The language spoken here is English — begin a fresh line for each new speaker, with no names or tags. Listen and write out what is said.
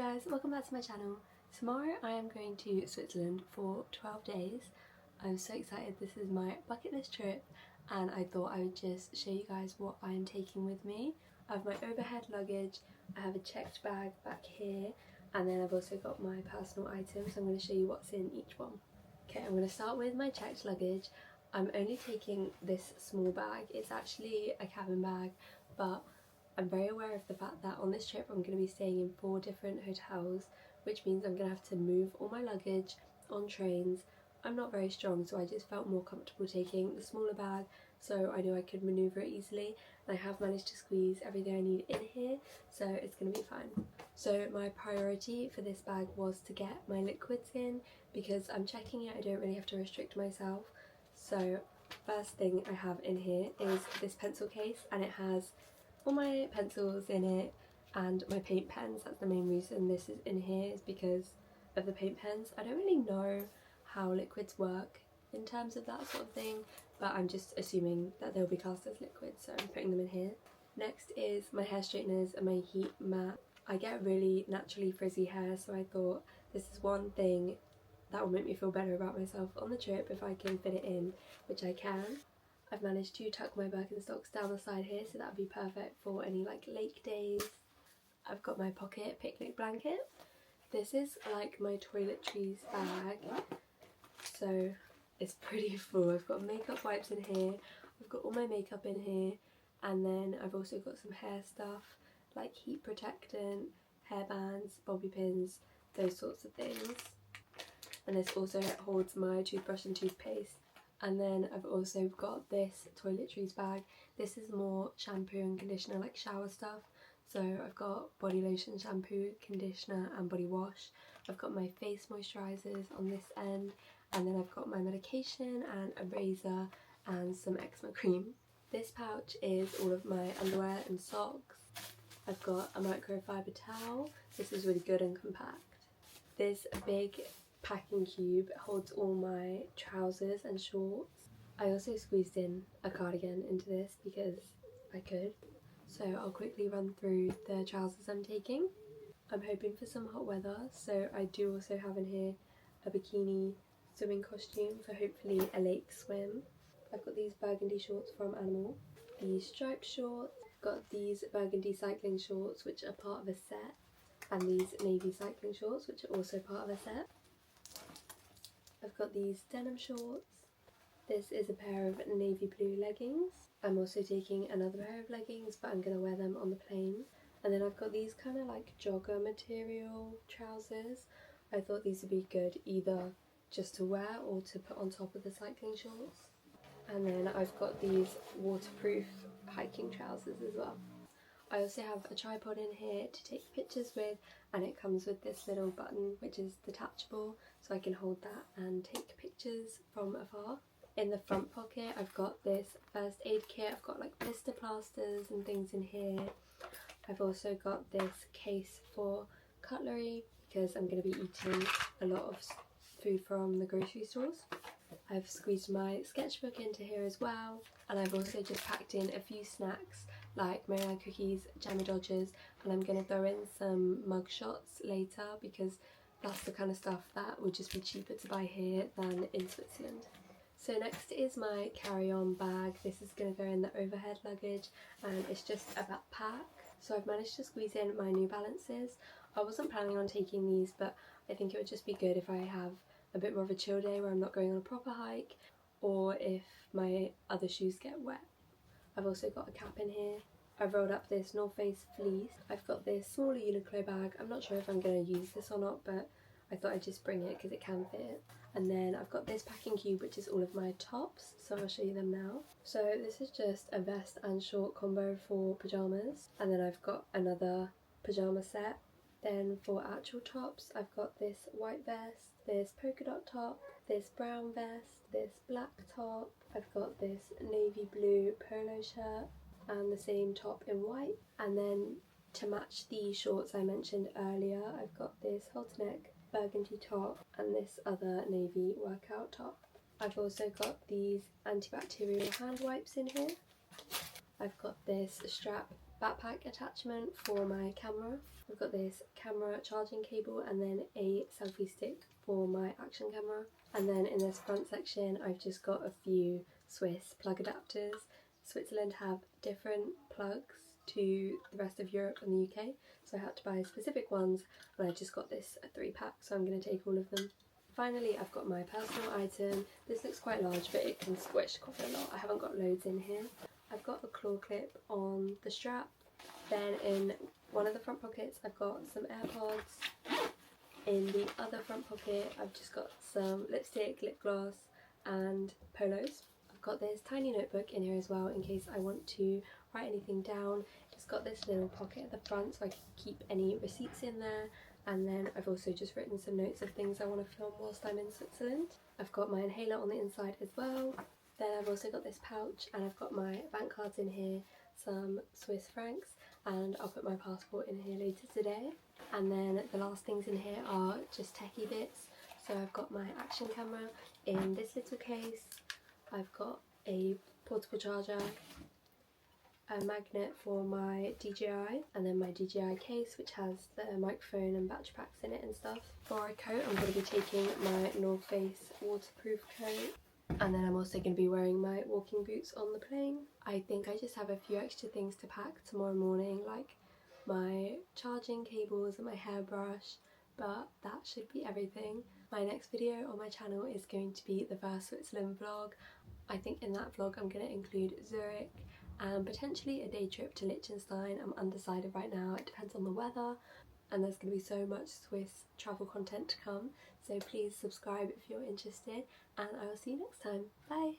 guys, welcome back to my channel. Tomorrow I am going to Switzerland for 12 days. I'm so excited. This is my bucket list trip and I thought I would just show you guys what I am taking with me. I have my overhead luggage, I have a checked bag back here, and then I've also got my personal items. I'm going to show you what's in each one. Okay, I'm going to start with my checked luggage. I'm only taking this small bag. It's actually a cabin bag, but I'm very aware of the fact that on this trip I'm going to be staying in 4 different hotels, which means I'm going to have to move all my luggage on trains. I'm not very strong, so I just felt more comfortable taking the smaller bag so I knew I could manoeuvre it easily, and I have managed to squeeze everything I need in here, so it's going to be fine. So my priority for this bag was to get my liquids in because I'm checking it, I don't really have to restrict myself. So first thing I have in here is this pencil case, and it has all my pencils in it and my paint pens. That's the main reason this is in here, is because of the paint pens. I don't really know how liquids work in terms of that sort of thing, but I'm just assuming that they'll be classed as liquids, so I'm putting them in here. Next is my hair straighteners and my heat mat. I get really naturally frizzy hair, so I thought this is one thing that will make me feel better about myself on the trip if I can fit it in, which I can. I've managed to tuck my Birkenstocks down the side here, so that would be perfect for any like lake days. I've got my pocket picnic blanket. This is like my Toiletries bag, so it's pretty full. I've got makeup wipes in here, I've got all my makeup in here, and then I've also got some hair stuff like heat protectant, hairbands, bobby pins, those sorts of things. And this also holds my toothbrush and toothpaste. And then I've also got this Toiletries bag. This is more shampoo and conditioner, like shower stuff. So I've got body lotion, shampoo, conditioner and body wash. I've got my face moisturisers on this end, and then I've got my medication and a razor and some eczema cream. This pouch is all of my underwear and socks. I've got a microfiber towel. This is really good and compact. This big packing cube holds all my trousers and shorts. I also squeezed in a cardigan into this because I could. So I'll quickly run through the trousers I'm taking. I'm hoping for some hot weather, so I do also have in here a bikini swimming costume for hopefully a lake swim. I've got these burgundy shorts from Animal, these striped shorts, got these burgundy cycling shorts which are part of a set, and these navy cycling shorts which are also part of a set. I've got these denim shorts. This is a pair of navy blue leggings. I'm also taking another pair of leggings, but I'm going to wear them on the plane. And then I've got these kind of like jogger material trousers. I thought these would be good either just to wear or to put on top of the cycling shorts. And then I've got these waterproof hiking trousers as well. I also have a tripod in here to take pictures with, and it comes with this little button which is detachable, so I can hold that and take pictures from afar. In the front pocket I've got this first aid kit. I've got like blister plasters and things in here. I've also got this case for cutlery because I'm going to be eating a lot of food from the grocery stores. I've squeezed my sketchbook into here as well, and I've also just packed in a few snacks like Marianne cookies, jammy dodgers, and I'm going to throw in some mug shots later because that's the kind of stuff that would just be cheaper to buy here than in Switzerland. So next is my carry-on bag. This is going to go in the overhead luggage, and it's just a backpack. So I've managed to squeeze in my New Balances. I wasn't planning on taking these, but I think it would just be good if I have a bit more of a chill day where I'm not going on a proper hike, or if my other shoes get wet. I've also got a cap in here. I've rolled up this North Face fleece. I've got this smaller Uniqlo bag. I'm not sure if I'm going to use this or not, but I thought I'd just bring it because it can fit. And then I've got this packing cube which is all of my tops, so I'll show you them now. So this is just a vest and short combo for pyjamas, and then I've got another pyjama set. Then for actual tops I've got this white vest, this polka dot top, this brown vest, this black top. I've got this navy blue polo shirt and the same top in white. And then to match the shorts I mentioned earlier, I've got this halter neck burgundy top and this other navy workout top. I've also got these antibacterial hand wipes in here. I've got this strap backpack attachment for my camera. I've got this camera charging cable and then a selfie stick for my action camera. And then in this front section I've just got a few Swiss plug adapters. Switzerland have different plugs to the rest of Europe and the UK, so I had to buy specific ones, and I just got this a 3-pack, so I'm going to take all of them. Finally, I've got my personal item. This looks quite large, but it can squish quite a lot. I haven't got loads in here. I've got a claw clip on the strap. Then in one of the front pockets, I've got some AirPods. In the other front pocket, I've just got some lipstick, lip gloss, and polos. I've got this tiny notebook in here as well in case I want to write anything down. Just got this little pocket at the front so I can keep any receipts in there. And then I've also just written some notes of things I want to film whilst I'm in Switzerland. I've got my inhaler on the inside as well. Then I've also got this pouch, and I've got my bank cards in here, some Swiss francs, and I'll put my passport in here later today. And then the last things in here are just techie bits. So I've got my action camera in this little case. I've got a portable charger, a magnet for my DJI, and then my DJI case, which has the microphone and battery packs in it and stuff. For a coat, I'm going to be taking my North Face waterproof coat, and then I'm also going to be wearing my walking boots on the plane. I think I just have a few extra things to pack tomorrow morning, like my charging cables and my hairbrush, but that should be everything. My next video on my channel is going to be the first Switzerland vlog. I think in that vlog I'm going to include Zurich and potentially a day trip to Liechtenstein. I'm undecided right now, it depends on the weather, and there's going to be so much Swiss travel content to come, so please subscribe if you're interested, and I will see you next time. Bye!